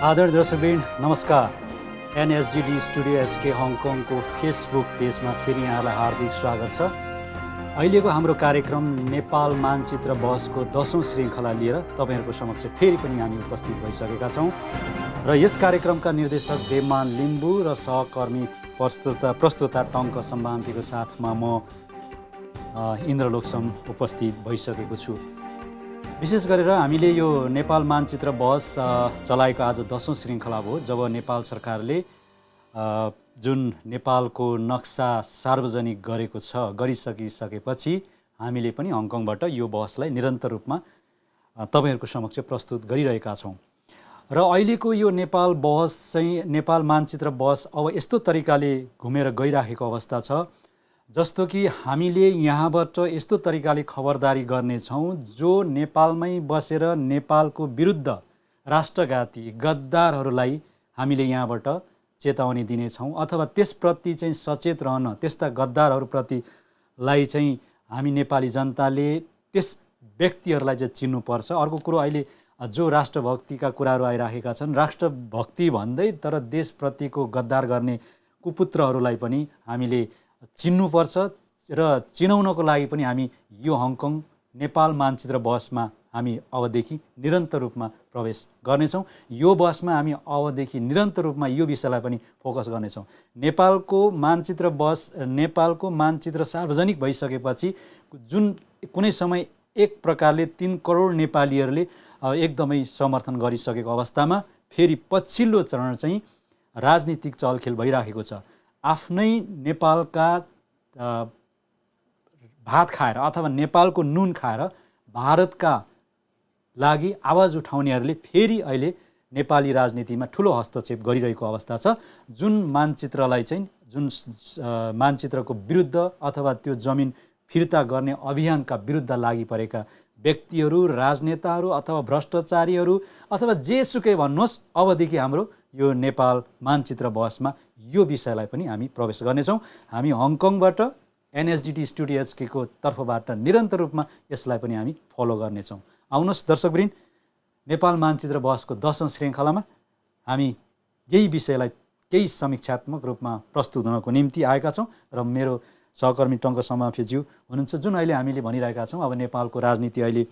आदरणीय दर्शकवृन्द नमस्कार। एनएसजिडी studio HK हङकङको Facebook पेजमा फेरि यहाँलाई हार्दिक स्वागत छ। अहिलेको हाम्रो कार्यक्रम नेपाल मानचित्र बहसको 10औं श्रृङ्खला लिएर तपाईँहरूको समक्ष फेरि पनि हामी उपस्थित भइसकेका छौँ र यस कार्यक्रमका निर्देशक देवमान लिम्बू र सहकर्मी प्रस्तुता टङ्क सम्भान्तीको साथमा म इन्द्रलोकसम उपस्थित भइसकेको छु। विशेष गरेर हामीले यो नेपाल मानचित्र बहस चलाएको आज 10औं श्रृङ्खला भयो, जब नेपाल सरकारले जुन नेपालको नक्सा सार्वजनिक गरिसकेपछि हामीले पनि हङकङबाट यो बहसलाई निरन्तर रूपमा तपाईँहरूको समक्ष प्रस्तुत गरिरहेका छौँ। र अहिलेको यो नेपाल बहस चाहिँ नेपाल मानचित्र बहस अब यस्तो तरिकाले घुमेर गइराखेको अवस्था छ जस्तो कि हामीले यहाँबाट यस्तो तरिकाले खबरदारी गर्नेछौँ जो नेपालमै बसेर नेपालको विरुद्ध राष्ट्रघाती गद्दारहरूलाई हामीले यहाँबाट चेतावनी दिनेछौँ अथवा त्यसप्रति चाहिँ सचेत रहन, त्यस्ता गद्दारहरूप्रतिलाई चाहिँ हामी नेपाली जनताले त्यस व्यक्तिहरूलाई चाहिँ चिन्नुपर्छ। अर्को कुरो, अहिले जो राष्ट्रभक्तिका कुराहरू आइराखेका छन्, राष्ट्रभक्ति भन्दै तर देशप्रतिको गद्दार गर्ने कुपुत्रहरूलाई पनि हामीले चिन्नुपर्छ र चिनाउनको लागि पनि हामी यो हङकङ नेपाल मानचित्र बहसमा हामी अबदेखि निरन्तर रूपमा प्रवेश गर्नेछौँ। यो बहसमा हामी अबदेखि निरन्तर रूपमा यो विषयलाई पनि फोकस गर्नेछौँ। नेपालको मानचित्र सार्वजनिक भइसकेपछि जुन कुनै समय एक प्रकारले 3 करोड नेपालीहरूले एकदमै समर्थन गरिसकेको अवस्थामा फेरि पछिल्लो चरण चाहिँ राजनीतिक चलखेल भइराखेको छ। आफ्नै नेपालका भात खाएर अथवा नेपालको नुन खाएर भारतका लागि आवाज उठाउनेहरूले फेरि अहिले नेपाली राजनीतिमा ठुलो हस्तक्षेप गरिरहेको अवस्था छ। जुन मानचित्रलाई चाहिँ जुन मानचित्रको विरुद्ध अथवा त्यो जमिन फिर्ता गर्ने अभियानका विरुद्ध लागि परेका व्यक्तिहरू, राजनेताहरू अथवा भ्रष्टाचारीहरू अथवा जेसुकै भन्नुहोस्, अबदेखि हाम्रो यो नेपाल मानचित्र बहसमा यो विषयलाई पनि हामी प्रवेश गर्नेछौँ। हामी हङकङबाट एनएसडिटी स्टुडियो एचकेको तर्फबाट निरन्तर रूपमा यसलाई पनि हामी फलो गर्नेछौँ। आउनुहोस् दर्शकवृन्द, नेपाल मानचित्र बहसको 10औं श्रृङ्खलामा हामी यही विषयलाई केही समीक्षात्मक रूपमा प्रस्तुत हुनको निम्ति आएका छौँ र मेरो सहकर्मी टङ्क समाफेज्यू हुनुहुन्छ, जुन अहिले हामीले भनिरहेका छौँ। अब नेपालको राजनीति अहिले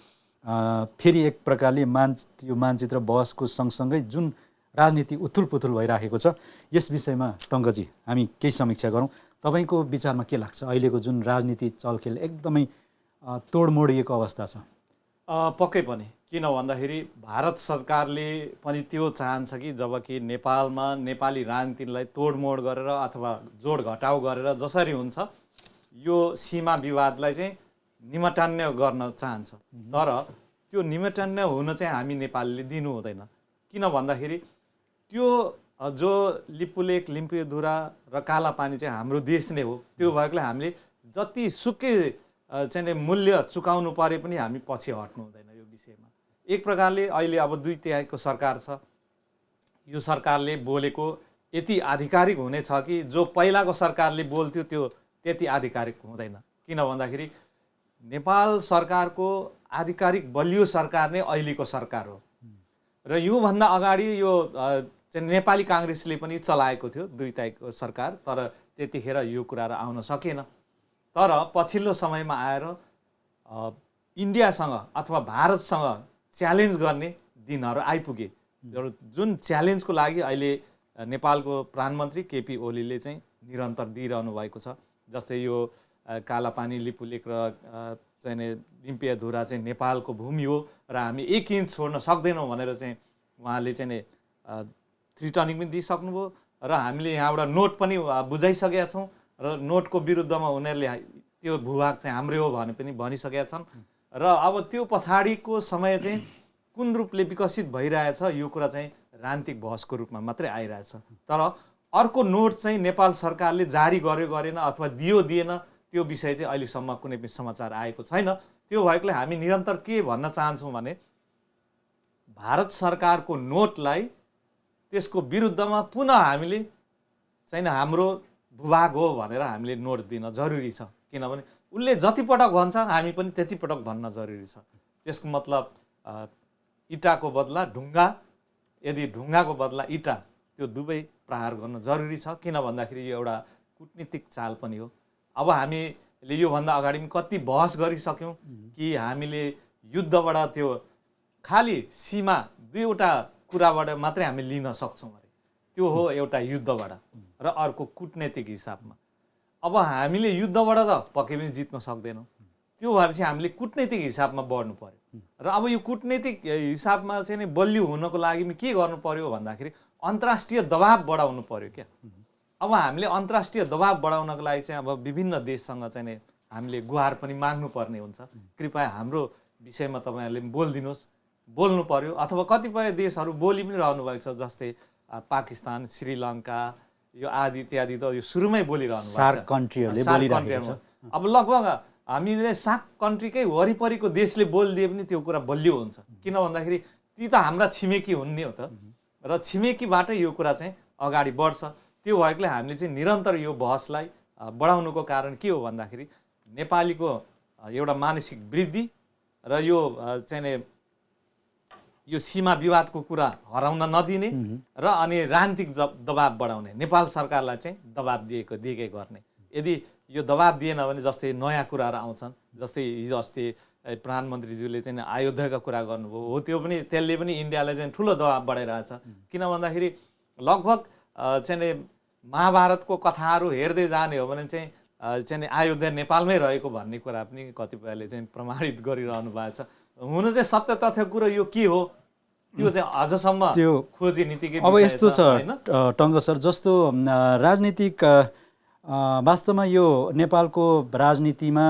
फेरि एक प्रकारले यो मानचित्र बहसको सँगसँगै जुन राजनीति उथुलपुथुल भइराखेको छ, यस विषयमा टङ्कजी हामी केही समीक्षा गरौँ। तपाईँको विचारमा के लाग्छ? अहिलेको जुन राजनीति चलखेल एकदमै तोडमोडिएको अवस्था छ। पक्कै पनि, किन भन्दाखेरि भारत सरकारले पनि त्यो चाहन्छ कि जबकि नेपालमा नेपाली राजनीतिलाई तोडमोड गरेर अथवा जोड घटाउ गरेर जसरी हुन्छ यो सीमा विवादलाई चाहिँ निमटान्य गर्न चाहन्छ। तर त्यो निमटान्य हुन चाहिँ हामी नेपालीले दिनु हुँदैन। किन भन्दाखेरि त्यो जो लिपुलेक, लिम्पियाधुरा र कालापानी चाहिँ हाम्रो देश नै हो। त्यो भएकोले हामीले जति सुकै चाहिँ मूल्य चुकाउनु परे पनि हामी पछि हट्नु हुँदैन यो विषयमा। एक प्रकारले अहिले अब 2/3 सरकार छ। यो सरकारले बोलेको यति आधिकारिक हुनेछ कि जो पहिलाको सरकारले बोल्थ्यो त्यो त्यति आधिकारिक हुँदैन। किन भन्दाखेरि नेपाल सरकारको आधिकारिक बलियो सरकार नै अहिलेको सरकार हो र योभन्दा अगाडि यो चाहिँ नेपाली काङ्ग्रेसले पनि चलाएको थियो 2/3 सरकार, तर त्यतिखेर यो कुराहरू आउन सकेन। तर पछिल्लो समयमा आएर इन्डियासँग अथवा भारतसँग च्यालेन्ज गर्ने दिनहरू आइपुगे। जुन च्यालेन्जको लागि अहिले नेपालको प्रधानमन्त्री केपी ओलीले चाहिँ निरन्तर दिइरहनु भएको छ। जस्तै यो कालापानी, लिपुलेक र चाहिँ लिम्पियाधुरा चाहिँ नेपालको भूमि हो र हामी 1 इन्च छोड्न सक्दैनौँ भनेर चाहिँ उहाँले चाहिँ थ्रिटनिङ पनि दिइसक्नुभयो र हामीले यहाँबाट नोट पनि बुझाइसकेका छौँ र नोटको विरुद्धमा उनीहरूले त्यो भूभाग चाहिँ हाम्रै हो भने पनि भनिसकेका छन्। र अब त्यो पछाडिको समय चाहिँ कुन रूपले विकसित भइरहेछ यो कुरा चाहिँ राजनीतिक बहसको रूपमा मात्रै आइरहेछ। तर अर्को नोट चाहिँ नेपाल सरकारले जारी गर्यो गरेन अथवा दियो दिएन त्यो विषय चाहिँ अहिलेसम्म कुनै पनि समाचार आएको छैन। त्यो भएकोले हामी निरन्तर के भन्न चाहन्छौँ भने भारत सरकारको नोटलाई त्यसको विरुद्धमा पुनः हामीले चाहिँ हाम्रो भूभाग हो भनेर हामीले नोट दिन जरुरी छ। किनभने उसले जति पटक भन्छ हामी पनि त्यति पटक भन्न जरुरी छ। त्यसको मतलब इटाको बदला ढुङ्गा यदि ढुङ्गाको बदला इँटा त्यो दुवै प्रहार गर्न जरुरी छ, किन भन्दाखेरि यो एउटा कूटनीतिक चाल पनि हो। अब हामीले योभन्दा अगाडि पनि कति बहस गरिसक्यौँ कि हामीले युद्धबाट त्यो खालि सीमा दुईवटा कुराबाट मात्रै हामी लिन सक्छौँ अरे, त्यो हो एउटा युद्धबाट र अर्को कूटनीतिक हिसाबमा। अब हामीले युद्धबाट त पक्कै पनि जित्न सक्दैनौँ, त्यो भएपछि हामीले कूटनीतिक हिसाबमा बढ्नु पर्यो र अब यो कूटनीतिक हिसाबमा चाहिँ नि बलियो हुनको लागि के गर्नु पर्यो भन्दाखेरि अन्तर्राष्ट्रिय दबाब बढाउनु पर्यो क्या। अब हामीले अन्तर्राष्ट्रिय दबाब बढाउनको लागि चाहिँ अब विभिन्न देशसँग चाहिँ नि हामीले गुहार पनि माग्नु पर्ने हुन्छ, कृपया हाम्रो विषयमा तपाईँहरूले बोलिदिनुहोस्, बोल्नु पर्यो। अथवा कतिपय देशहरू बोली पनि रहनु भएको छ, जस्तै पाकिस्तान, श्रीलङ्का यो आदि इत्यादि त यो सुरुमै बोलिरहनु सार्क कन्ट्रीहरूले बोलिरहेको छ। अब लगभग हामीले सार्क कन्ट्रीकै वरिपरिको देशले बोलिदिए पनि त्यो कुरा बलियो हुन्छ, किन भन्दाखेरि ती त हाम्रा छिमेकी हुने हो त, र छिमेकीबाट यो कुरा चाहिँ अगाडि बढ्छ। त्यो भएकोले हामीले चाहिँ निरन्तर यो बहसलाई बढाउनुको कारण के हो भन्दाखेरि नेपालीको एउटा मानसिक वृद्धि र यो चाहिँ नि यो सीमा विवादको कुरा हराउन नदिने र अनि राजनीतिक दबाब बढाउने, नेपाल सरकारलाई चाहिँ दबाब दिएकै गर्ने। यदि यो दबाब दिएन भने जस्तै नयाँ कुराहरू आउँछन्, जस्तै हिजो अस्ति प्रधानमन्त्रीज्यूले चाहिँ अयोध्याका कुरा गर्नुभयो, हो त्यो पनि त्यसले पनि इन्डियालाई चाहिँ ठुलो दबाब बढाइरहेछ। किन भन्दाखेरि लगभग चाहिँ महाभारतको कथाहरू हेर्दै जाने हो भने चाहिँ अयोध्या नेपालमै रहेको भन्ने कुरा पनि कतिपयले चाहिँ प्रमाणित गरिरहनु भएको छ। हुनु चाहिँ सत्य तथ्य कुरो यो के हो त्यो चाहिँ अझसम्म त्यो खोजी नीतिकै अब यस्तो छ टङ्क सर, जस्तो राजनीतिक वास्तवमा यो नेपालको राजनीतिमा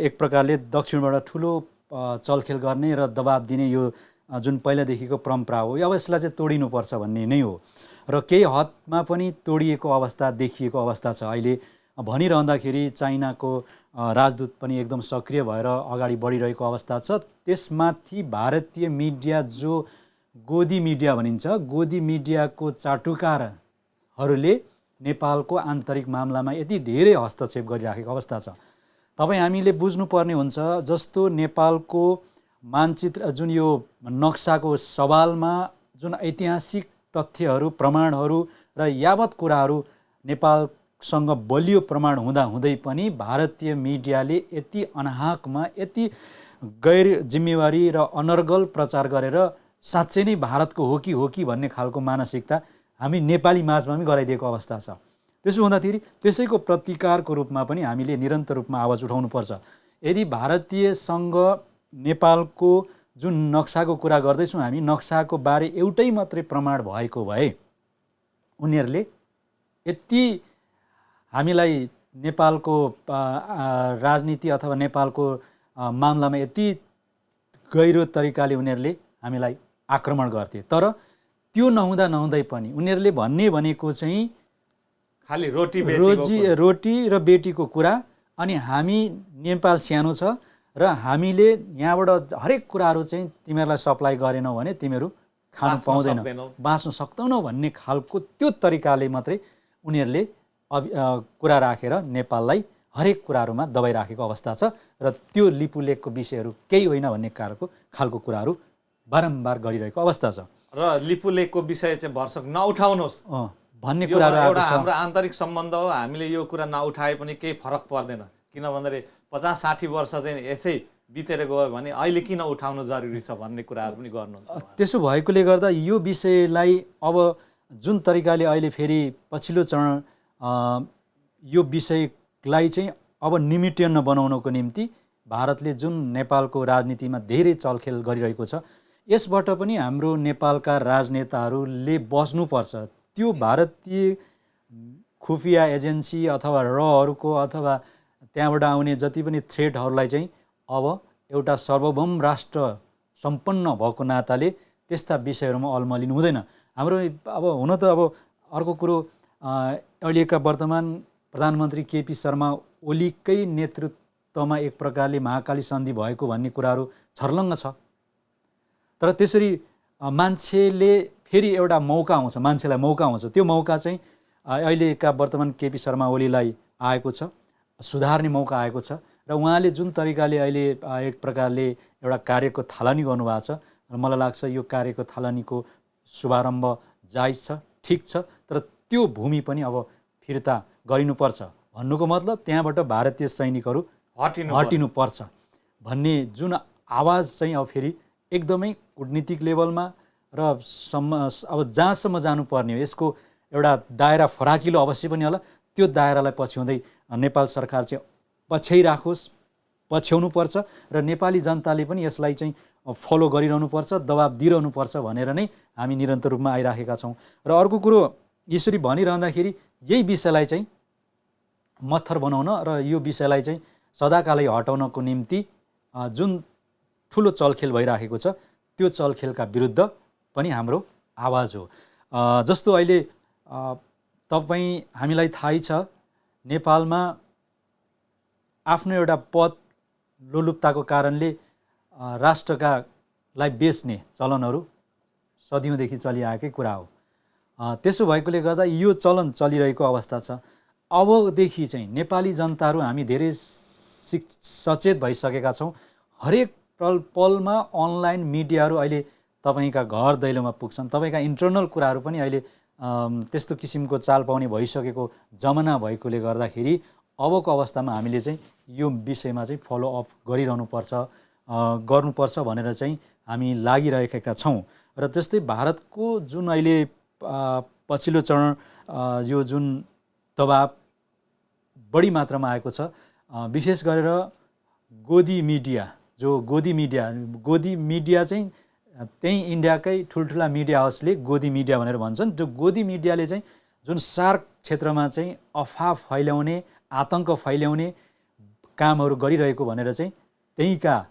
एक प्रकारले दक्षिणबाट ठुलो चलखेल गर्ने र दबाब दिने यो जुन पहिलादेखिको परम्परा हो, अब यसलाई चाहिँ तोडिनुपर्छ भन्ने नै हो र केही हदमा पनि तोडिएको अवस्था देखिएको अवस्था छ। अहिले भनिरहँदाखेरि चाइनाको राजदूत पनि एकदम सक्रिय भएर अगाडि बढिरहेको अवस्था छ। त्यसमाथि भारतीय मिडिया जो गोदी मिडिया भनिन्छ, गोदी मिडियाको चाटुकारहरूले नेपालको आन्तरिक मामलामा यति धेरै हस्तक्षेप गरिराखेको अवस्था छ। तपाईँ हामीले बुझ्नुपर्ने हुन्छ, जस्तो नेपालको मानचित्र जुन यो नक्साको सवालमा जुन ऐतिहासिक तथ्यहरू, प्रमाणहरू र यावत कुराहरू नेपालसँग बलियो प्रमाण हुँदाहुँदै पनि भारतीय मिडियाले यति अनाहकमा यति गैर जिम्मेवारी र अनर्गल प्रचार गरेर साँच्चै नै भारतको हो कि भन्ने खालको मानसिकता हामी नेपाली माझमा पनि गराइदिएको अवस्था छ। त्यसो हुँदाखेरि त्यसैको प्रतिकारको रूपमा पनि हामीले निरन्तर रूपमा आवाज उठाउनुपर्छ। यदि भारतीयसँग नेपालको जुन नक्साको कुरा गर्दैछौँ हामी, नक्साको बारे एउटै मात्रै प्रमाण भएको भए उनीहरूले यति हामीलाई नेपालको राजनीति अथवा नेपालको मामलामा यति गहिरो तरिकाले उनीहरूले हामीलाई आक्रमण गर्थे। तर त्यो नहुँदै पनि उनीहरूले भनेको चाहिँ खालि रोटी र बेटीको कुरा, अनि हामी नेपाल सानो छ र हामीले यहाँबाट हरेक कुराहरू चाहिँ तिमीहरूलाई सप्लाई गरेनौ भने तिमीहरू खानु पाउँदैनौ, बाँच्न सक्दैनौ भन्ने खालको त्यो तरिकाले मात्रै उनीहरूले कुरा राखेर नेपाललाई हरेक कुराहरूमा दबाइराखेको अवस्था छ र त्यो लिपुलेखको विषयहरू केही होइन भन्ने खालको कुराहरू बारम्बार गरिरहेको अवस्था छ। र लिपुलेखको विषय चाहिँ भरसक नउठाउनुहोस् भन्ने कुराहरू एउटा हाम्रो आन्तरिक सम्बन्ध हो, हामीले यो कुरा नउठाए पनि केही फरक पर्दैन। किन भन्दाखेरि 50-60 वर्ष चाहिँ यसै बितेर गयो भने अहिले किन उठाउनु जरुरी छ भन्ने कुराहरू पनि गर्नुहुन्छ। त्यसो भएकोले गर्दा यो विषयलाई अब जुन तरिकाले अहिले फेरि पछिल्लो चरण यो विषयलाई चाहिँ अब निमिट्यान्न बनाउनको निम्ति भारतले जुन नेपालको राजनीतिमा धेरै चलखेल गरिरहेको छ, यसबाट पनि हाम्रो नेपालका राजनेताहरूले बस्नुपर्छ। त्यो भारतीय खुफिया एजेन्सी अथवा रहरूको अथवा त्यहाँबाट आउने जति पनि थ्रेटहरूलाई चाहिँ अब एउटा सार्वभौम राष्ट्र सम्पन्न भएको नाताले त्यस्ता विषयहरूमा अल्मलिनु हुँदैन। हाम्रो अब हुन त अब अर्को कुरो, अहिलेका वर्तमान प्रधानमन्त्री केपी शर्मा ओलीकै नेतृत्वमा एक प्रकारले महाकाली सन्धि भएको भन्ने कुराहरू छर्लङ्ग छ। तर त्यसरी मान्छेले फेरि एउटा मौका आउँछ, मान्छेलाई मौका आउँछ, त्यो मौका चाहिँ अहिलेका वर्तमान केपी शर्मा ओलीलाई आएको छ, सुधार्ने मौका आएको छ र उहाँले जुन तरिकाले अहिले एक प्रकारले एउटा कार्यको थालनी गर्नुभएको छ र मलाई लाग्छ यो कार्यको थालनीको शुभारम्भ जायज छ, ठिक छ, तर त्यो भूमि पनि अब फिर्ता गरिनुपर्छ भन्नुको मतलब त्यहाँबाट भारतीय सैनिकहरू हटिनुपर्छ भन्ने जुन आवाज चाहिँ अब फेरि एकदमै कूटनीतिक लेभलमा र अब जहाँसम्म जानुपर्ने हो, यसको एउटा दायरा फराकिलो अवश्य पनि होला, त्यो दायरालाई पछ्याउँदै नेपाल सरकार चाहिँ पछ्याउनुपर्छ र नेपाली जनताले पनि यसलाई चाहिँ फलो गरिरहनुपर्छ, दबाब दिइरहनुपर्छ भनेर नै हामी निरन्तर रूपमा आइराखेका छौँ। र अर्को कुरो यसरी भनिरहँदाखेरि यही विषयलाई चाहिँ मत्थर बनाउन र यो विषयलाई चाहिँ सदाकालै हटाउनको निम्ति जुन ठुलो चलखेल भइराखेको छ त्यो चलखेलका विरुद्ध पनि हाम्रो आवाज हो। जस्तो अहिले हामीलाई थाहै छ नेपालमा आफ्नो एउटा पद लोलुप्ताको कारणले राष्ट्रलाई बेच्ने चलनहरू सदियौँदेखि चलिआएकै कुरा हो। त्यसो भएकोले गर्दा यो चलन चलिरहेको अवस्था छ। अबदेखि चाहिँ नेपाली जनताहरू हामी धेरै सचेत भइसकेका छौँ। हरेक पलमा अनलाइन मिडियाहरू अहिले तपाईँका घर दैलोमा पुग्छन्। तपाईँका इन्टरनल कुराहरू पनि अहिले त्यस्तो किसिमको चाल पाउने भइसकेको जमाना भएकोले गर्दाखेरि अबको अवस्थामा हामीले चाहिँ यो विषयमा चाहिँ फलोअप गर्नुपर्छ भनेर चाहिँ हामी लागिरहेका छौँ। र जस्तै भारतको जुन अहिले पछिल्लो चरण यो जुन दबाब बढी मात्रामा आएको छ, विशेष गरेर गोदी मिडिया चाहिँ त्यही इन्डियाकै ठुल्ठुला मिडिया हाउसले गोदी मिडिया भनेर भन्छन्। जो गोदी मिडियाले चाहिँ जुन सार्क क्षेत्रमा चाहिँ अफवाह फैल्याउने, आतङ्क फैल्याउने कामहरू गरिरहेको भनेर चाहिँ त्यहीँका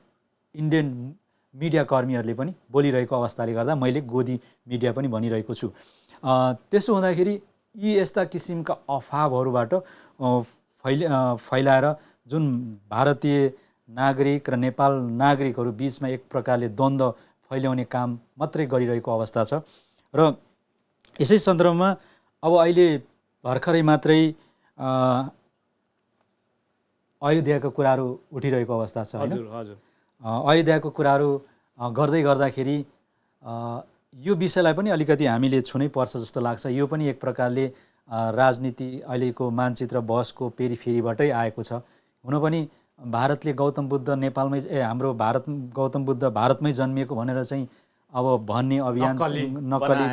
इन्डियन मिडिया कर्मीहरूले पनि बोलिरहेको अवस्थाले गर्दा मैले गोदी मिडिया पनि भनिरहेको छु। त्यसो हुँदाखेरि यी यस्ता किसिमका अफवाहहरूबाट फैलाएर जुन भारतीय नागरिक र नेपाल नागरिकहरू बिचमा एक प्रकारले द्वन्द्व फैल्याउने काम मात्रै गरिरहेको अवस्था छ। र यसै सन्दर्भमा अब अहिले भर्खरै मात्रै अयोध्याको कुराहरू उठिरहेको अवस्था छ हैन? अयोध्याको कुराहरू गर्दै गर्दाखेरि यो विषयलाई पनि अलिकति हामीले छुनै पर्छ जस्तो लाग्छ। यो पनि एक प्रकारले राजनीति अहिलेको मानचित्र बहसको पेरिफेरीबाटै आएको छ। हुन पनि भारतले गौतम बुद्ध नेपालमै हाम्रो भारत गौतम बुद्ध भारतमै जन्मिएको भनेर चाहिँ अब भन्ने अभियान नक्कली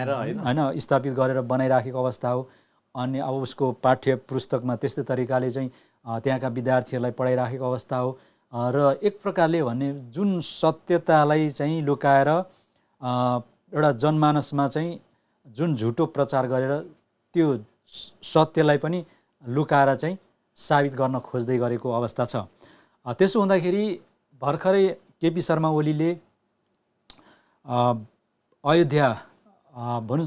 हैन स्थापित गरेर बनाइराखेको अवस्था हो। अनि अब उसको पाठ्य पुस्तकमा त्यस्तै तरिकाले चाहिँ त्यहाँका विद्यार्थीहरूलाई पढाइराखेको अवस्था हो। र एक प्रकारले भने जुन सत्यतालाई चाहिँ लुकाएर एउटा जनमानसमा चाहिँ जुन झुटो प्रचार गरेर त्यो सत्यलाई पनि लुकाएर चाहिँ साबित गर्न खोज्दै गरेको अवस्था छ। त्यसो हुँदाखेरि भर्खरै केपी शर्मा ओलीले अयोध्या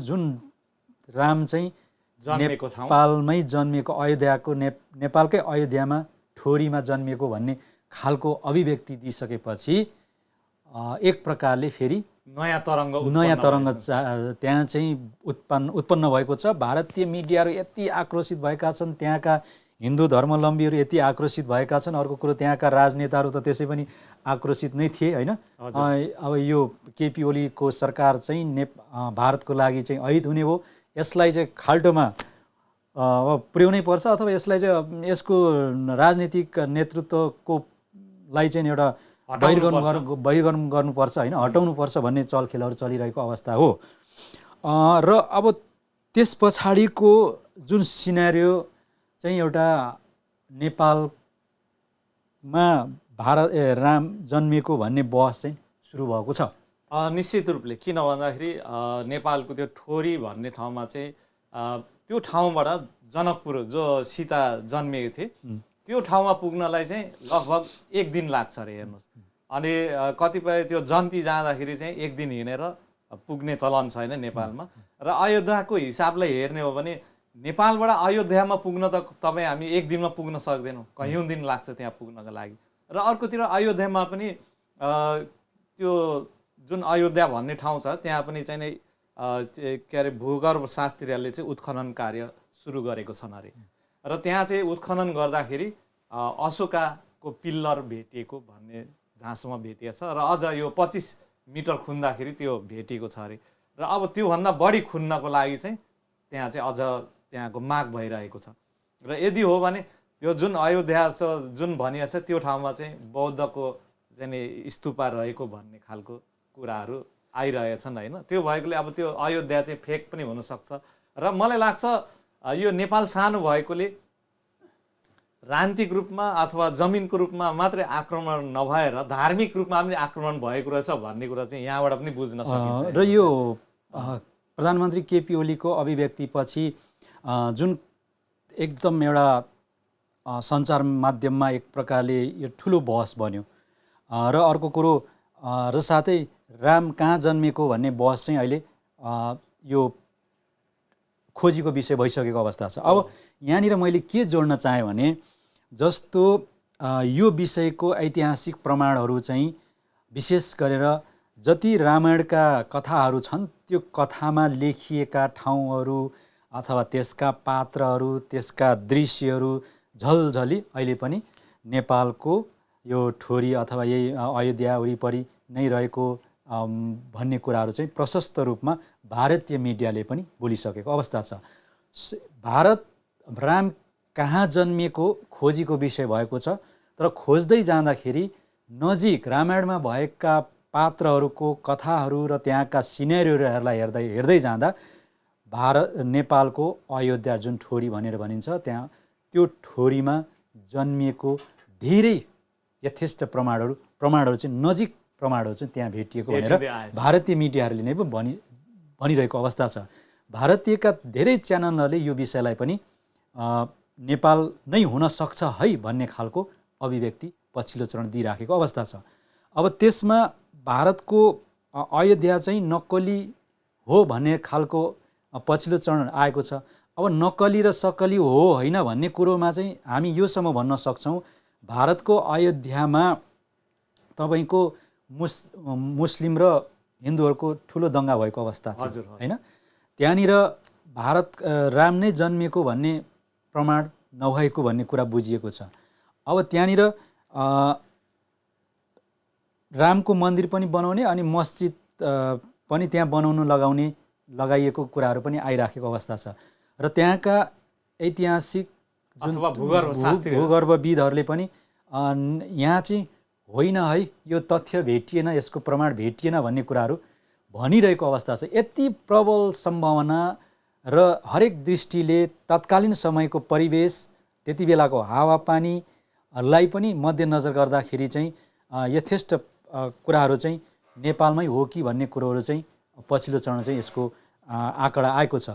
जुन राम चाहिँ नेपालमै जन्मिएको अयोध्याको नेपालकै अयोध्यामा ठोरीमा जन्मिएको भन्ने खालको अभिव्यक्ति दिइसकेपछि एक प्रकारले फेरि नयाँ तरङ्ग त्यहाँ चाहिँ उत्पन्न भएको छ। भारतीय मिडियाहरू यति आक्रोशित भएका छन्, त्यहाँका हिन्दू धर्मावलम्बीहरू यति आक्रोशित भएका छन्। अर्को कुरो त्यहाँका राजनेताहरू त त्यसै पनि आक्रोशित नै थिए हैन? अब यो केपी ओलीको सरकार चाहिँ भारतको लागि चाहिँ अहित हुने हो, यसलाई चाहिँ खाल्टोमा पुर्याउनै पर्छ अथवा यसलाई चाहिँ यसको राजनीतिक नेतृत्वको लाई चाहिँ एउटा बहिर्गमन गर्नुपर्छ हैन, हटाउनुपर्छ भन्ने चलखेलहरू चलिरहेको अवस्था हो। र अब त्यस पछाडिको जुन सिनेरियो चाहिँ एउटा नेपालमा राम जन्मिएको भन्ने बहस चाहिँ सुरु भएको छ। निश्चित रूपले किन भन्दाखेरि नेपालको त्यो ठोरी भन्ने ठाउँमा चाहिँ त्यो ठाउँबाट जनकपुर जो सीता जन्मिएको थिए त्यो ठाउँमा पुग्नलाई चाहिँ लगभग 1 दिन लाग्छ अरे हेर्नुहोस्। अनि कतिपय त्यो जन्ती जाँदाखेरि चाहिँ 1 दिन हिँडेर पुग्ने चलन छैन नेपालमा। र अयोध्याको हिसाबले हेर्ने हो भने नेपालबाट अयोध्यामा पुग्न त हामी 1 दिनमा पुग्न सक्दैनौँ, कयौँ दिन लाग्छ त्यहाँ पुग्नका लागि। र अर्कोतिर अयोध्यामा पनि त्यो जुन अयोध्या भन्ने ठाउँ छ त्यहाँ पनि चाहिँ के अरे भूगर्भ शास्त्रीहरूले चाहिँ उत्खनन कार्य सुरु गरेको छन् अरे। र त्यहाँ चाहिँ उत्खनन गर्दाखेरि अशोकाको पिल्लर भेटिएको भन्ने जहाँसम्म भेटिएको छ। र अझ यो 25 मिटर खुन्दाखेरि त्यो भेटिएको छ अरे। र अब त्योभन्दा बढी खुन्नको लागि चाहिँ त्यहाँ चाहिँ अझ त्यहाँको माग भइरहेको छ। र यदि हो भने त्यो जुन अयोध्या छ जुन भनिएको छ त्यो ठाउँमा चाहिँ बौद्धको चाहिँ स्तूपा रहेको भन्ने खालको कुराहरू आइरहेछन् होइन। त्यो भएकोले अब त्यो अयोध्या चाहिँ फेक पनि हुनसक्छ। र मलाई लाग्छ यो नेपाल सानो भएकोले राजनीतिक रूपमा अथवा जमिनको रूपमा मात्रै आक्रमण नभएर धार्मिक रूपमा पनि आक्रमण भएको रहेछ भन्ने कुरा चाहिँ यहाँबाट पनि बुझ्न सकिन्छ। र यो प्रधानमन्त्री केपी ओलीको अभिव्यक्तिपछि जुन एकदम एउटा सञ्चार माध्यममा एक प्रकारले यो ठुलो बहस बन्यो र अर्को कुरो र साथै राम कहाँ जन्मेको भन्ने बहस चाहिँ अहिले यो खोजीको विषय भइसकेको अवस्था छ। अब यहाँनिर मैले के जोड्न चाहेँ भने जस्तो यो विषयको ऐतिहासिक प्रमाणहरू चाहिँ विशेष गरेर जति रामायणका कथाहरू छन् त्यो कथामा लेखिएका ठाउँहरू अथवा त्यसका पात्रहरू त्यसका दृश्यहरू झलझली अहिले पनि नेपालको यो ठोरी अथवा यही अयोध्या वरिपरि नै रहेको भन्ने कुराहरू चाहिँ प्रशस्त रूपमा भारतीय मिडियाले पनि बोलिसकेको अवस्था छ। भारत राम कहाँ जन्मिएको खोजीको विषय भएको छ, तर खोज्दै जाँदाखेरि नजिक रामायणमा भएका पात्रहरूको कथाहरू र त्यहाँका सिनेरियोहरूलाई हेर्दै जाँदा नेपालको अयोध्या जुन ठोरी भनेर भनिन्छ त्यहाँ त्यो ठोरीमा जन्मिएको धेरै यथेष्ट प्रमाणहरू चाहिँ नजिक प्रमाणहरू चाहिँ त्यहाँ भेटिएको भनेर भारतीय मिडियाहरूले नै पनि भनिरहेको अवस्था छ। भारतीयका धेरै च्यानलहरूले यो विषयलाई पनि नेपाल नै हुन सक्छ है भन्ने खालको अभिव्यक्ति पछिल्लो चरण दिइराखेको अवस्था छ। अब त्यसमा भारतको अयोध्या चाहिँ नक्कली हो भन्ने खालको पछिल्लो चरण आएको छ। अब नक्कली र सक्कली हो होइन भन्ने कुरोमा चाहिँ हामी योसम्म भन्न सक्छौँ भारतको अयोध्यामा तपाईँको मुस्लिम र हिन्दूहरूको ठुलो दङ्गा भएको अवस्था थियो होइन। त्यहाँनिर राम नै जन्मिएको भन्ने प्रमाण नभएको भन्ने कुरा बुझिएको छ। अब त्यहाँनिर रामको मन्दिर पनि बनाउने अनि मस्जिद पनि त्यहाँ लगाइएको कुराहरू पनि आइराखेको अवस्था छ। र त्यहाँका ऐतिहासिक भूगर्भविदहरूले पनि यहाँ चाहिँ होइन है यो तथ्य भेटिएन, यसको प्रमाण भेटिएन भन्ने कुराहरू भनिरहेको अवस्था छ। यति प्रबल सम्भावना र हरेक दृष्टिले तत्कालीन समयको परिवेश त्यति बेलाको हावापानीलाई पनि मध्यनजर गर्दाखेरि चाहिँ यथेष्ट कुराहरू चाहिँ नेपालमै हो कि भन्ने कुरोहरू चाहिँ पछिल्लो चरण चाहिँ यसको आँकडा आएको छ।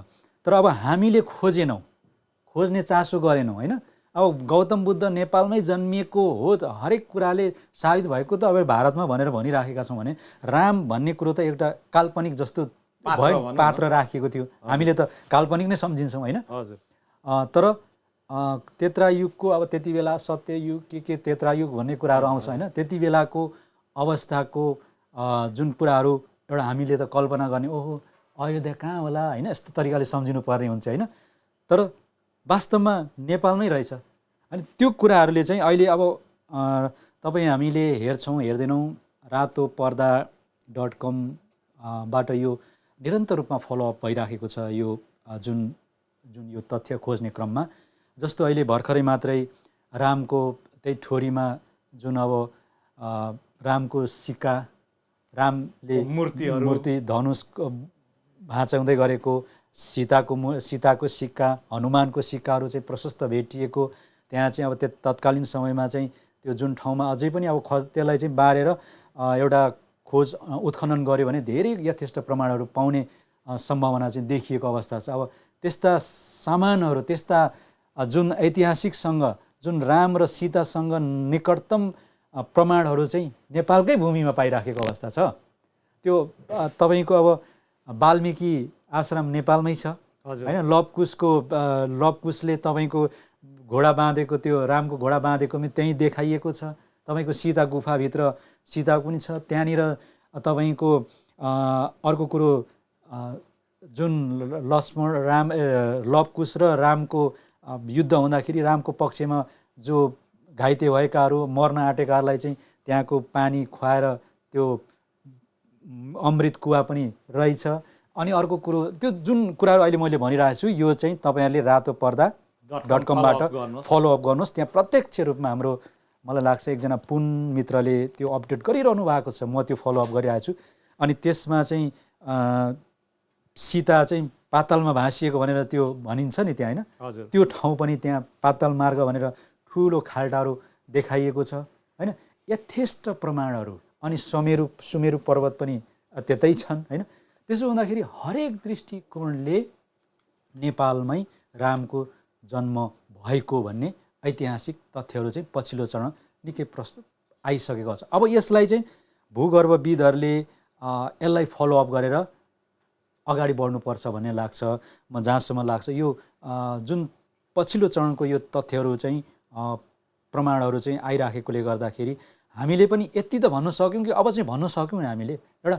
तर अब हामीले खोज्ने चासो गरेनौँ होइन। अब गौतम बुद्ध नेपालमै जन्मिएको हो त हरेक कुराले साबित भएको त अब भारतमा भनेर भनिराखेका छौँ भने राम भन्ने कुरो त एउटा काल्पनिक जस्तो पात्र राखिएको थियो। हामीले त काल्पनिक नै सम्झिन्छौँ होइन। तर त्रेतायुगको अब त्यति बेला सत्ययुग के त्रेतायुग भन्ने कुराहरू आउँछ होइन। त्यति बेलाको अवस्थाको जुन कुराहरू एउटा हामीले त कल्पना गर्ने ओहो अयोध्या कहाँ होला होइन यस्तो तरिकाले सम्झिनु पर्ने हुन्छ होइन। तर वास्तवमा नेपालमै रहेछ। अनि त्यो कुराहरूले चाहिँ अहिले अब हामीले हेर्छौँ हेर्दैनौँ ratoparda.com बाट यो निरन्तर रूपमा फलोअप भइराखेको छ यो जुन यो तथ्य खोज्ने क्रममा। जस्तो अहिले भर्खरै मात्रै रामको त्यही ठोरीमा जुन अब रामको सिक्का रामले मूर्ति धनुष भाँचाउँदै गरेको सीताको सिक्का हनुमानको सिक्काहरू चाहिँ प्रशस्त भेटिएको त्यहाँ चाहिँ अब तत्कालीन समयमा चाहिँ त्यो जुन ठाउँमा अझै पनि अब त्यसलाई चाहिँ बारेर एउटा खोज उत्खनन गर्यो भने धेरै यथेष्ट प्रमाणहरू पाउने सम्भावना चाहिँ देखिएको अवस्था छ। अब त्यस्ता सामानहरू त्यस्ता जुन ऐतिहासिकसँग जुन राम र सीतासँग निकटतम प्रमाणहरू चाहिँ नेपालकै भूमिमा पाइराखेको अवस्था छ। त्यो तपाईँको अब वाल्मिकी आश्रम नेपालमै छ होइन। लवकुशले तपाईँको घोडा बाँधेको त्यो रामको घोडा बाँधेको पनि त्यहीँ देखाइएको छ। तपाईँको सीता गुफाभित्र सीता पनि छ त्यहाँनिर। तपाईँको अर्को कुरो जुन लवकुश र रामको युद्ध हुँदाखेरि रामको पक्षमा जो घाइते भएकाहरू मर्न आँटेकाहरूलाई चाहिँ त्यहाँको पानी खुवाएर त्यो अमृत कुवा पनि रहेछ। अनि अर्को कुरो त्यो जुन कुराहरू अहिले मैले भनिरहेको छु यो चाहिँ तपाईँहरूले रातो पर्दा .com-बाट फलोअप गर्नुहोस्। त्यहाँ प्रत्यक्ष रूपमा हाम्रो मलाई लाग्छ एकजना पुन मित्रले त्यो अपडेट गरिरहनु भएको छ, म त्यो फलोअप गरिरहेको छु। अनि त्यसमा चाहिँ सीता चाहिँ पातालमा भाँसिएको भनेर त्यो भनिन्छ नि त्यहाँ, होइन? त्यो ठाउँ पनि त्यहाँ पाताल मार्ग भनेर ठुलो खाल्टाहरू देखाइएको छ, होइन? यथेष्ट प्रमाणहरू। अनि सुमेरु पर्वत पनि त्यतै छन्, होइन? त्यसो हुँदाखेरि हरेक दृष्टिकोणले नेपालमै रामको जन्म भएको भन्ने ऐतिहासिक तथ्यहरू चाहिँ पछिल्लो चरण निकै प्रस्तुत आइसकेको छ। अब यसलाई चाहिँ भूगर्भविदहरूले यसलाई फलोअप गरेर अगाडि बढ्नुपर्छ भन्ने लाग्छ। म जहाँसम्म लाग्छ यो जुन पछिल्लो चरणको यो तथ्यहरू चाहिँ प्रमाणहरू चाहिँ आइराखेकोले गर्दाखेरि हामीले पनि यति त भन्न सक्यौँ कि अब चाहिँ भन्न सक्यौँ नि हामीले एउटा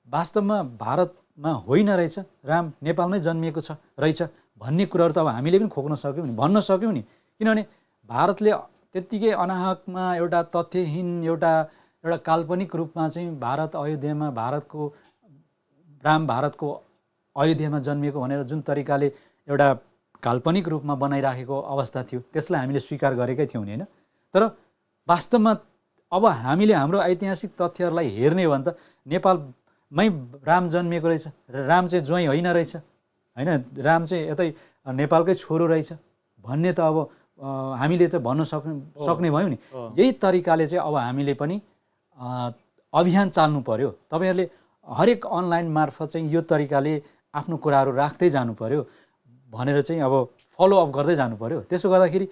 वास्तवमा भारतमा होइन रहेछ, राम नेपालमै जन्मिएको छ रहेछ भन्ने कुराहरू त अब हामीले पनि खोक्न सक्यौँ नि, भन्न सक्यौँ नि। किनभने भारतले त्यत्तिकै अनाहकमा एउटा तथ्यहीन एउटा काल्पनिक रूपमा चाहिँ राम भारतको अयोध्यामा जन्मिएको भनेर जुन तरिकाले एउटा काल्पनिक रूपमा बनाइराखेको अवस्था थियो त्यसलाई हामीले स्वीकार गरेकै थियौँ नि, होइन? तर वास्तवमा अब हामीले हाम्रो ऐतिहासिक तथ्यहरूलाई हेर्ने हो भने त नेपालमै राम जन्मिएको रहेछ, राम चाहिँ ज्वाइँ होइन रहेछ, होइन? राम चाहिँ यतै नेपालकै छोरो रहेछ भन्ने त अब हामीले त भन्न सक्ने भयौँ नि। यही तरिकाले चाहिँ अब हामीले पनि अभियान चाल्नु पर्यो। तपाईँहरूले हरेक अनलाइन मार्फत चाहिँ यो तरिकाले आफ्नो कुराहरू राख्दै जानु पर्यो भनेर चाहिँ अब फलोअप गर्दै जानु पर्यो। त्यसो गर्दाखेरि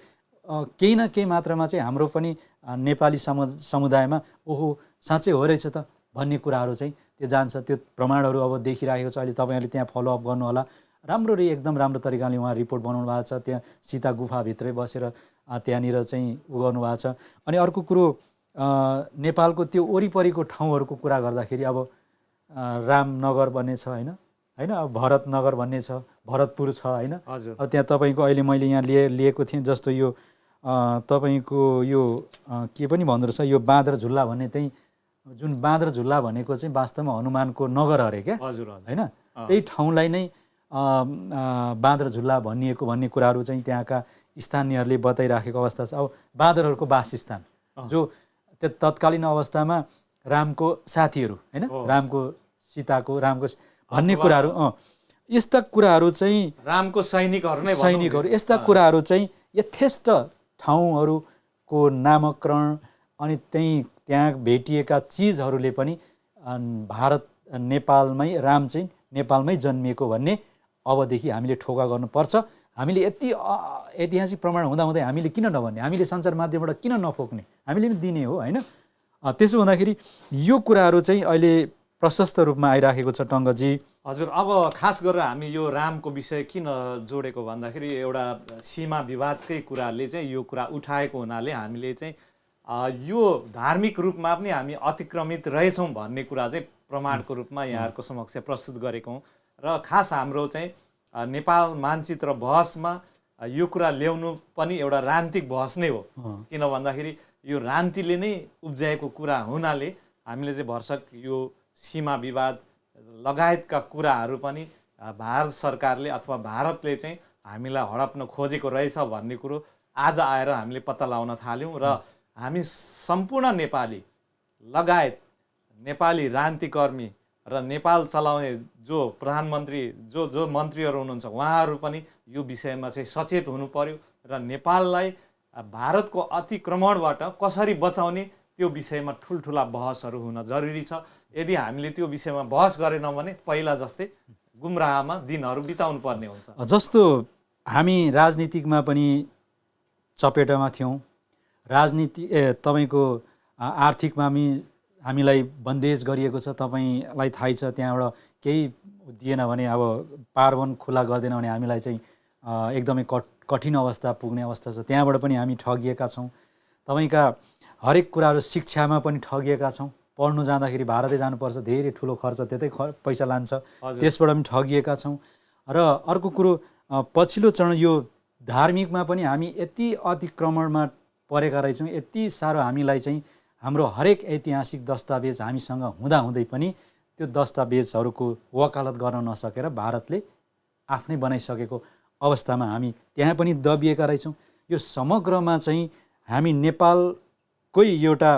केही न केही मात्रामा चाहिँ हाम्रो पनि नेपाली समुदायमा ओहो साँच्चै हो रहेछ त भन्ने कुराहरू चाहिँ त्यो जान्छ। त्यो प्रमाणहरू अब देखिरहेको छ। अहिले तपाईँहरूले त्यहाँ फलोअप गर्नु होला। राम्ररी एकदम राम्रो तरिकाले उहाँ रिपोर्ट बनाउनु भएको छ। त्यहाँ सीता गुफाभित्रै बसेर त्यहाँनिर चाहिँ उ गर्नुभएको छ। अनि अर्को कुरो नेपालको त्यो वरिपरिको ठाउँहरूको कुरा गर्दाखेरि अब रामनगर भन्ने छ, होइन? अब भरतनगर भन्ने छ, भरतपुर छ, होइन? अब त्यहाँ तपाईँको अहिले मैले यहाँ लिएको थिएँ जस्तो यो तपाईँको यो के पनि भन्दो रहेछ यो बाँदर झुल्ला भन्ने चाहिँ जुन बाँदर झुल्ला भनेको चाहिँ वास्तवमा हनुमानको नगर अरे क्या, होइन? त्यही ठाउँलाई नै बाँदर झुल्ला भनिएको भन्ने कुराहरू चाहिँ त्यहाँका स्थानीयहरूले बताइराखेको अवस्था छ। अब बाँदरहरूको वासस्थान जो तत्कालीन अवस्थामा रामको साथीहरू, होइन? रामको सीताको रामको भन्ने कुराहरू यस्ता कुराहरू चाहिँ रामको सैनिकहरू यस्ता कुराहरू चाहिँ यथेष्ट ठाउँहरूको नामकरण अनि त्यहाँ भेटिएका चिजहरूले पनि नेपालमै राम चाहिँ नेपालमै जन्मिएको भन्ने अबदेखि हामीले ठोका गर्नुपर्छ। हामीले यति ऐतिहासिक प्रमाण हुँदाहुँदै हामीले किन नभन्ने, हामीले सञ्चार माध्यमबाट किन नफोक्ने, हामीले पनि दिने हो, होइन? त्यसो हुँदाखेरि यो कुराहरू चाहिँ अहिले प्रशस्त रूपमा आइराखेको छ टङ्कजी। हजुर, अब खास गरेर हामी यो रामको विषय किन जोडेको भन्दाखेरि एउटा सीमा विवादकै कुराले चाहिँ यो कुरा उठाएको हुनाले हामीले चाहिँ यो धार्मिक रूपमा पनि हामी अतिक्रमित रहेछौँ भन्ने कुरा चाहिँ प्रमाणको रूपमा यहाँहरूको समक्ष प्रस्तुत गरेको हौँ। र खास हाम्रो चाहिँ नेपाल मानचित्र बहसमा यो कुरा ल्याउनु पनि एउटा राजनीतिक बहस नै हो। किन भन्दाखेरि यो राजनीतिले नै उब्जाएको कुरा हुनाले हामीले चाहिँ भरसक यो सीमा विवाद लगायतका कुराहरू पनि भारत सरकारले अथवा भारतले चाहिँ हामीलाई हडप्न खोजेको रहेछ भन्ने कुरो आज आएर हामीले पत्ता लगाउन थाल्यौँ। र हामी सम्पूर्ण नेपाली लगायत नेपाली राजनीतिकर्मी र नेपाल चलाउने जो प्रधानमन्त्री जो मन्त्रीहरू हुनुहुन्छ उहाँहरू पनि यो विषयमा चाहिँ सचेत हुनु पर्यो र नेपाललाई भारतको अतिक्रमणबाट कसरी बचाउने त्यो विषयमा ठुल्ठुला बहसहरू हुन जरुरी छ। यदि हामीले त्यो विषयमा बहस गरेनौँ भने पहिला जस्तै गुमराहमा दिनहरू बिताउनु पर्ने हुन्छ। जस्तो हामी राजनीतिकमा पनि चपेटामा थियौँ, तपाईँको आर्थिकमा हामीलाई बन्देज गरिएको छ। तपाईँलाई थाहै छ त्यहाँबाट केही दिएन भने अब पारवन खुला गर्दैन भने हामीलाई चाहिँ एकदमै कठिन अवस्था पुग्ने अवस्था छ। त्यहाँबाट पनि हामी ठगिएका छौँ। तपाईँका हरेक कुराहरू शिक्षामा पनि ठगिएका छौँ। पढ्नु जाँदाखेरि भारतै जानुपर्छ, धेरै ठुलो खर्च त्यतै पैसा लान्छ, त्यसबाट पनि ठगिएका छौँ। र अर्को कुरो पछिल्लो चरण यो धार्मिकमा पनि हामी यति अतिक्रमणमा परेका रहेछौँ, यति साह्रो हामीलाई चाहिँ हाम्रो हरेक ऐतिहासिक दस्तावेज हामीसँग हुँदाहुँदै पनि त्यो दस्तावेजहरूको वकालत गर्न नसकेर भारतले आफ्नै बनाइसकेको अवस्थामा हामी त्यहाँ पनि दबिएका रहेछौँ। यो समग्रमा चाहिँ हामी नेपालकै एउटा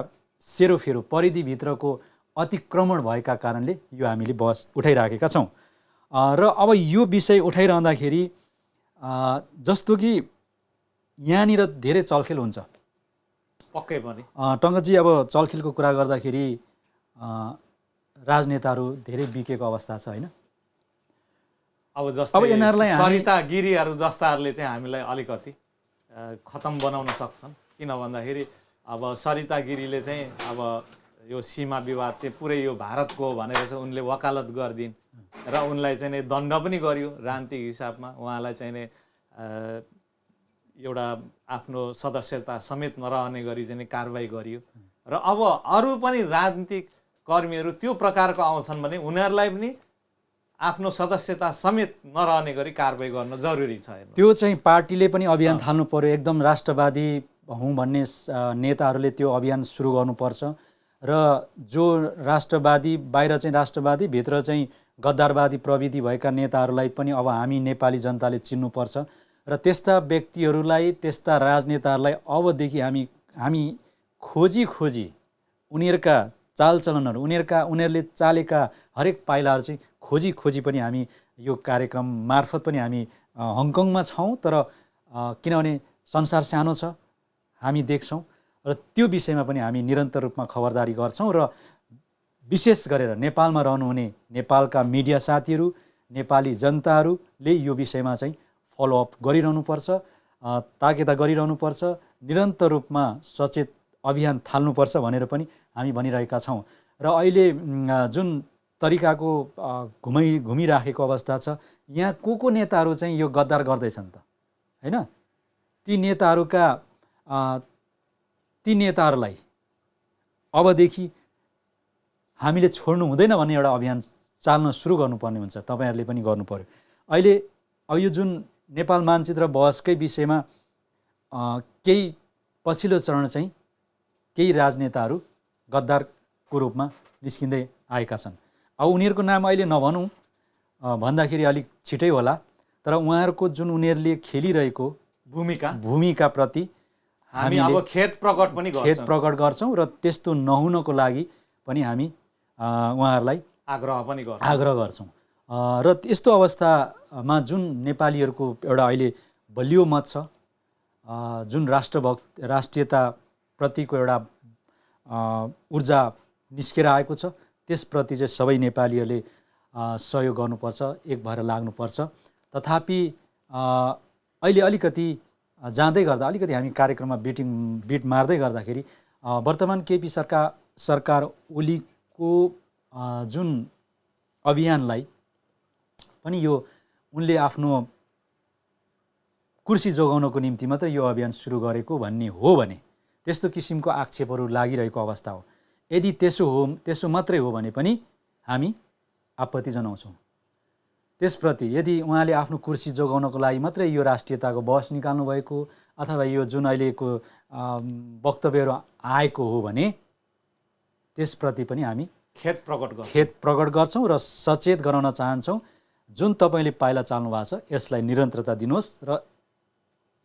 सेरोफेरो परिधिभित्रको अतिक्रमण भएका कारणले यो हामीले बहस उठाइराखेका छौँ। र अब यो विषय उठाइरहँदाखेरि जस्तो कि यहाँनिर धेरै चलखेल हुन्छ। पक्कै पनि टङ्कजी, अब चलखेलको कुरा गर्दाखेरि राजनेताहरू धेरै बिकेको अवस्था छ होइन। अब जस्तै यिनीहरूलाई सरिता गिरीहरू जस्ताहरूले चाहिँ हामीलाई अलिकति खतम बनाउन सक्छन्। किन भन्दाखेरि अब सरिता गिरीले चाहिँ अब यो सीमा विवाद चाहिँ पुरै यो भारतको हो भनेर चाहिँ उनले वकालत गरिदिन् र उनलाई चाहिँ दण्ड पनि गरियो राजनीतिक हिसाबमा। उहाँलाई चाहिँ एउटा आफ्नो सदस्यता समेत नरहने गरी चाहिँ कारबाही गरियो। र अब अरू पनि राजनीतिक कर्मीहरू त्यो प्रकारको आउँछन् भने उनीहरूलाई पनि आफ्नो सदस्यता समेत नरहने गरी कारबाही गर्न जरुरी छ। त्यो चाहिँ पार्टीले पनि अभियान थाल्नु पर्यो। एकदम राष्ट्रवादी हुँ भन्ने नेताहरूले त्यो अभियान सुरु गर्नुपर्छ र जो राष्ट्रवादी बाहिर चाहिँ राष्ट्रवादी भित्र चाहिँ गद्दारवादी प्रवृत्ति भएका नेताहरूलाई पनि अब हामी नेपाली जनताले चिन्नुपर्छ र त्यस्ता व्यक्तिहरूलाई, त्यस्ता राजनेताहरूलाई अबदेखि हामी खोजी उनीहरूका चालचलनहरू, उनीहरूले चालेका हरेक पाइलाहरू चाहिँ खोजी पनि हामी यो कार्यक्रम मार्फत पनि हामी हङकङमा छौँ। तर किनभने संसार सानो छ, हामी देख्छौँ र त्यो विषयमा पनि हामी निरन्तर रूपमा खबरदारी गर्छौँ। र विशेष गरेर नेपालमा रहनुहुने नेपालका मिडिया साथीहरू, नेपाली जनताहरूले यो विषयमा चाहिँ फलोअप गरिरहनुपर्छ, ताकेता गरिरहनुपर्छ, निरन्तर रूपमा सचेत अभियान थाल्नुपर्छ भनेर पनि हामी भनिरहेका छौँ। र अहिले जुन तरिकाको घुमिराखेको अवस्था छ, यहाँ को नेताहरू चाहिँ यो गद्दार गर्दैछन् त होइन। ती नेताहरूलाई अबदेखि हामीले छोड्नु हुँदैन भन्ने एउटा अभियान चाल्न सुरु गर्नुपर्ने हुन्छ। तपाईँहरूले पनि गर्नु पर्यो। अहिले अब यो जुन नेपाल मानचित्र बहसकै विषयमा केही पछिल्लो चरण चाहिँ केही राजनेताहरू गद्दारको रूपमा निस्किँदै आएका छन्। अब उनीहरूको नाम अहिले नभनौँ भन्दाखेरि अलिक छिटै होला, तर उहाँहरूको जुन उनीहरूले खेलिरहेको भूमिकाप्रति हामी अब खेद प्रकट गर्छौँ र त्यस्तो नहुनको लागि पनि हामी उहाँहरूलाई आग्रह गर्छौँ। र यस्तो अवस्थामा जुन नेपालीहरूको एउटा अहिले बलियो मत छ, जुन राष्ट्रियताप्रतिको एउटा ऊर्जा निस्केर आएको छ, त्यसप्रति चाहिँ सबै नेपालीहरूले सहयोग गर्नुपर्छ, एक भएर लाग्नुपर्छ। तथापि अहिले अलिकति जाँदै गर्दा अलिकति हामी कार्यक्रममा बिट मार्दै गर्दाखेरि वर्तमान केपी सरकार ओलीको जुन अभियानलाई पनि यो उनले आफ्नो कुर्सी जोगाउनको निम्ति मात्रै यो अभियान सुरु गरेको भन्ने हो भने त्यस्तो किसिमको आक्षेपहरू लागिरहेको अवस्था हो। यदि त्यसो मात्रै हो भने पनि हामी आपत्ति जनाउँछौँ। त्यसप्रति यदि उहाँले आफ्नो कुर्सी जोगाउनको लागि मात्रै यो राष्ट्रियताको बहस निकाल्नु भएको अथवा यो जुन अहिलेको वक्तव्यहरू आएको हो भने त्यसप्रति पनि हामी खेद प्रकट गर्छौँ र सचेत गराउन चाहन्छौँ। जुन तपाईँले पाइला चाल्नु भएको छ यसलाई निरन्तरता दिनुहोस् र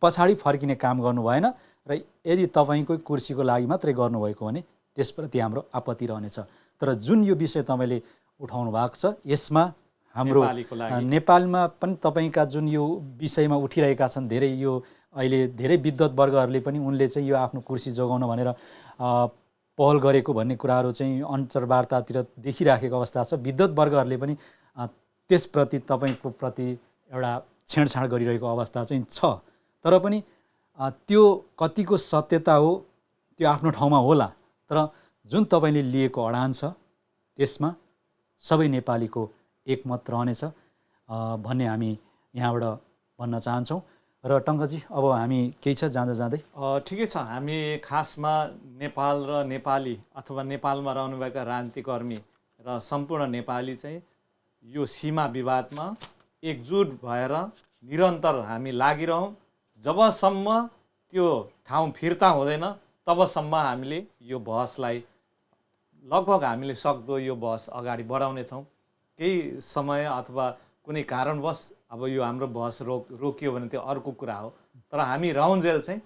पछाडि फर्किने काम गर्नु भएन र यदि तपाईँकै कुर्सीको लागि मात्रै गर्नुभएको भने त्यसप्रति हाम्रो आपत्ति रहनेछ। तर जुन यो विषय तपाईँले उठाउनु भएको छ यसमा हाम्रो नेपालमा पनि तपाईँका जुन यो विषयमा उठिरहेका छन् धेरै यो अहिले धेरै विद्वत वर्गहरूले पनि उनले चाहिँ यो आफ्नो कुर्सी जोगाउन भनेर पहल गरेको भन्ने कुराहरू चाहिँ अन्तर्वार्तातिर देखिराखेको अवस्था छ। विद्वत वर्गहरूले पनि त्यसप्रति तपाईँको प्रति एउटा छेडछाड गरिरहेको अवस्था चाहिँ छ। तर पनि त्यो कतिको सत्यता हो त्यो आफ्नो ठाउँमा होला, तर जुन तपाईँले लिएको अडान छ त्यसमा सबै नेपालीको एकमत रहनेछ भन्ने हामी यहाँबाट भन्न चाहन्छौँ। र टङ्कजी अब हामी केही छ जाँदै ठिकै छ। हामी खासमा नेपाल र नेपाली अथवा नेपालमा रहनुभएका राजनीतिक कर्मी र सम्पूर्ण नेपाली चाहिँ यो सीमा विवादमा एकजुट भएर निरन्तर हामी लागिरहौँ। जबसम्म त्यो ठाउँ फिर्ता हुँदैन तबसम्म हामीले यो बहसलाई लगभग हामीले सक्दो यो बहस अगाडि बढाउनेछौँ। केही समय अथवा कुनै कारणवश अब यो हाम्रो बहस रोकियो भने त्यो अर्को कुरा हो, तर हामी राउन्जेल चाहिँ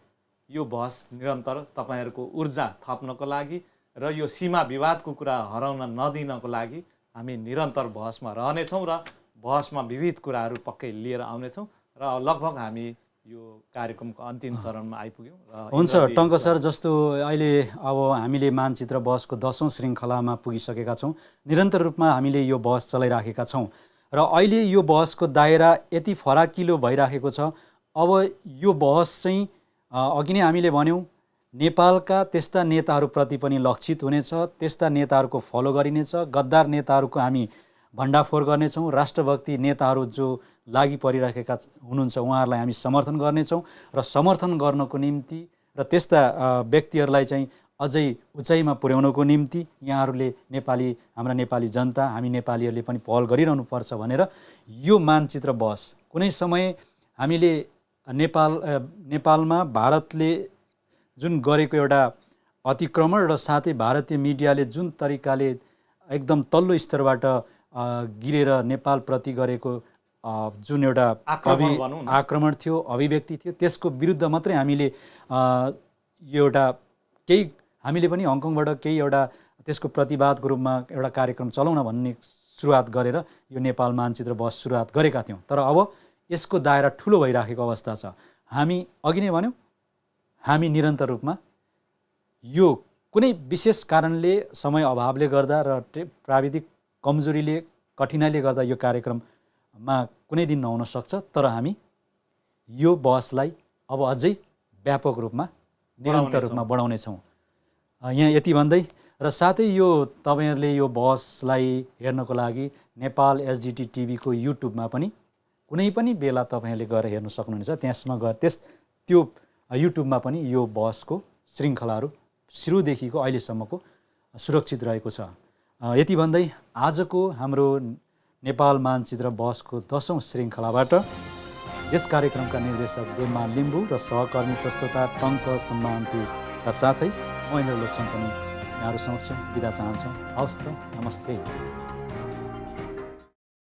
यो बहस निरन्तर तपाईँहरूको ऊर्जा थप्नको लागि र यो सीमा विवादको कुरा हराउन नदिनको लागि हामी निरन्तर बहसमा रहनेछौँ र बहसमा विविध कुराहरू पक्कै लिएर आउनेछौँ र लगभग हामी यो कार्यक्रमको अन्तिम चरणमा आइपुग्यौँ। हुन्छ टङ्क सर, जस्तो अहिले अब हामीले मानचित्र बहसको 10औं श्रृङ्खलामा पुगिसकेका छौँ। निरन्तर रूपमा हामीले यो बहस चलाइराखेका छौँ र अहिले यो बहसको दायरा यति फराकिलो भइराखेको छ। अब यो बहस चाहिँ अघि नै हामीले भन्यौँ नेपालका त्यस्ता नेताहरूप्रति पनि लक्षित हुनेछ, त्यस्ता नेताहरूको फलो गरिनेछ, गद्दार नेताहरूको हामी भण्डाफोर गर्नेछौँ, राष्ट्रभक्ति नेताहरू जो लागि परिरहेका हुनुहुन्छ उहाँहरूलाई हामी समर्थन गर्नेछौँ र समर्थन गर्नको निम्ति र त्यस्ता व्यक्तिहरूलाई चाहिँ अझै उचाइमा पुर्याउनको निम्ति यहाँहरूले हाम्रा नेपाली जनता, हामी नेपालीहरूले पनि पहल गरिरहनुपर्छ भनेर यो मानचित्र बहस कुनै समय हामीले नेपालमा भारतले जुन गरेको एउटा अतिक्रमण र साथै भारतीय मिडियाले जुन तरिकाले एकदम तल्लो स्तरबाट गिरेर नेपालप्रति गरेको जुन एउटा आक्रमण थियो, अभिव्यक्ति थियो, त्यसको विरुद्ध मात्रै हामीले हामीले पनि हङकङबाट केही एउटा त्यसको प्रतिवादको रूपमा एउटा कार्यक्रम चलाउन भन्ने सुरुवात गरेर यो नेपाल मानचित्र बहस सुरुवात गरेका थियौँ। तर अब यसको दायरा ठुलो भइराखेको अवस्था छ। हामी अघि नै भन्यौँ हामी निरन्तर रूपमा यो कुनै विशेष कारणले, समय अभावले गर्दा र प्राविधिक कमजोरीले, कठिनाइले गर्दा यो कार्यक्रममा कुनै दिन नहुन सक्छ, तर हामी यो बहसलाई अब अझै व्यापक रूपमा निरन्तर रूपमा बढाउनेछौँ। यहाँ यति भन्दै र साथै यो तपाईँहरूले यो बहसलाई हेर्नको लागि नेपाल एसडिटी टिभीको युट्युबमा पनि कुनै पनि बेला तपाईँहरूले गएर हेर्न सक्नुहुनेछ। त्यसमा गएर त्यो युट्युबमा पनि यो बहसको श्रृङ्खलाहरू सुरुदेखिको अहिलेसम्मको सुरक्षित रहेको छ। यति भन्दै आजको हाम्रो नेपाल मानचित्र बहसको 10औं श्रृङ्खलाबाट यस कार्यक्रमका निर्देशक देवमान लिम्बू र सहकर्मी प्रस्तोता टङ्क सम्मानका साथै महेन्द्र लोक्सम पनि यहाँहरू समक्ष बिदा चाहन्छौँ। हवस् त, नमस्ते।